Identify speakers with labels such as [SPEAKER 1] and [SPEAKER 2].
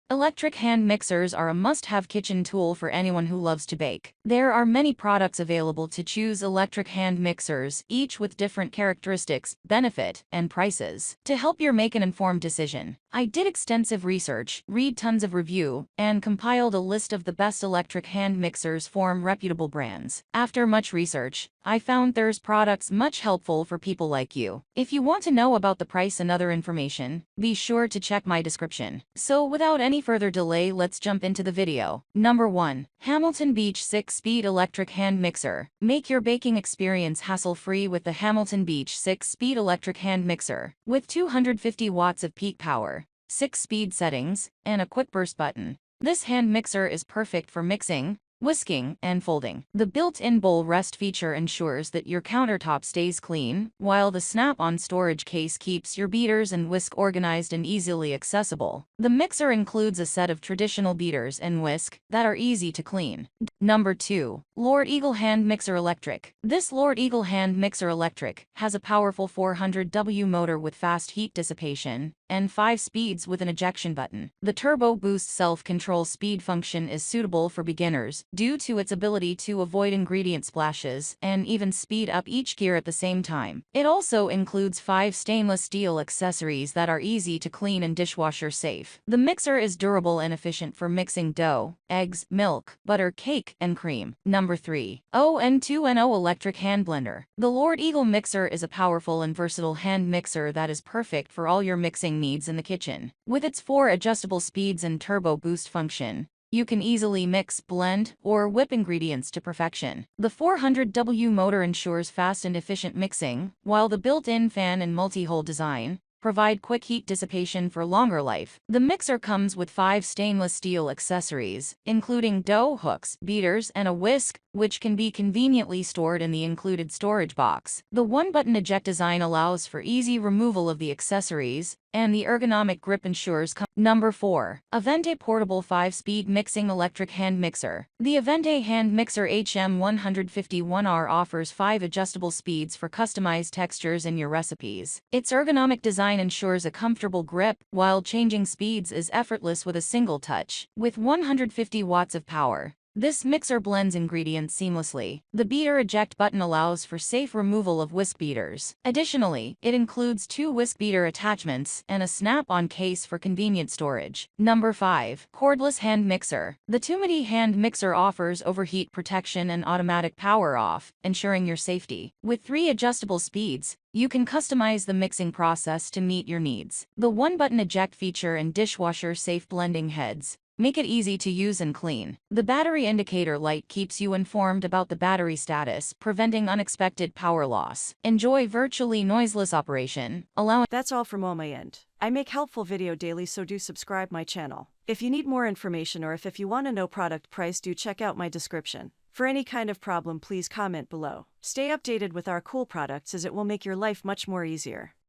[SPEAKER 1] Electric hand mixers are a must-have kitchen tool for anyone who loves to bake. There are many products available to choose electric hand mixers, each with different characteristics, benefit, and prices. To help you make an informed decision, I did extensive research, read tons of review, and compiled a list of the best electric hand mixers from reputable brands. After much research, I found there's products much helpful for people like you. If you want to know about the price and other information, be sure to check my description. So without any further delay, let's jump into the video. Number 1. Hamilton Beach 6-Speed Electric Hand Mixer. Make your baking experience hassle-free with the Hamilton Beach 6-Speed Electric Hand Mixer. With 250 watts of peak power, 6 speed settings, and a quick burst button, this hand mixer is perfect for mixing, whisking, and folding. The built-in bowl rest feature ensures that your countertop stays clean, while the snap-on storage case keeps your beaters and whisk organized and easily accessible. The mixer includes a set of traditional beaters and whisk that are easy to clean. Number 2. Lord Eagle Hand Mixer Electric. This Lord Eagle Hand Mixer Electric has a powerful 400W motor with fast heat dissipation and 5 speeds with an ejection button. The Turbo Boost self-control speed function is suitable for beginners due to its ability to avoid ingredient splashes and even speed up each gear at the same time. It also includes 5 stainless steel accessories that are easy to clean and dishwasher safe. The mixer is durable and efficient for mixing dough, eggs, milk, butter, cake, and cream. Number 3. ON2NO Electric Hand Blender. The Lord Eagle mixer is a powerful and versatile hand mixer that is perfect for all your mixing needs in the kitchen. With its 4 adjustable speeds and turbo boost function, you can easily mix, blend, or whip ingredients to perfection. The 400W motor ensures fast and efficient mixing, while the built-in fan and multi-hole design provide quick heat dissipation for longer life. The mixer comes with 5 stainless steel accessories, including dough hooks, beaters, and a whisk, which can be conveniently stored in the included storage box. The one-button eject design allows for easy removal of the accessories, and the ergonomic grip ensures Number 4. Avente Portable 5-Speed Mixing Electric Hand Mixer. The Avente Hand Mixer HM151R offers 5 adjustable speeds for customized textures in your recipes. Its ergonomic design ensures a comfortable grip, while changing speeds is effortless with a single touch. With 150 watts of power, this mixer blends ingredients seamlessly. The beater eject button allows for safe removal of whisk beaters. Additionally, it includes 2 whisk beater attachments and a snap-on case for convenient storage. Number 5. Cordless Hand Mixer. The Tumity Hand Mixer offers overheat protection and automatic power off, ensuring your safety. With 3 adjustable speeds, you can customize the mixing process to meet your needs. The one-button eject feature and dishwasher-safe blending heads make it easy to use and clean. The battery indicator light keeps you informed about the battery status, preventing unexpected power loss. Enjoy virtually noiseless operation, allowing—
[SPEAKER 2] That's all from my end. I make helpful video daily, so do subscribe my channel. If you need more information or if you want to know product price, do check out my description. For any kind of problem, please comment below. Stay updated with our cool products, as it will make your life much more easier.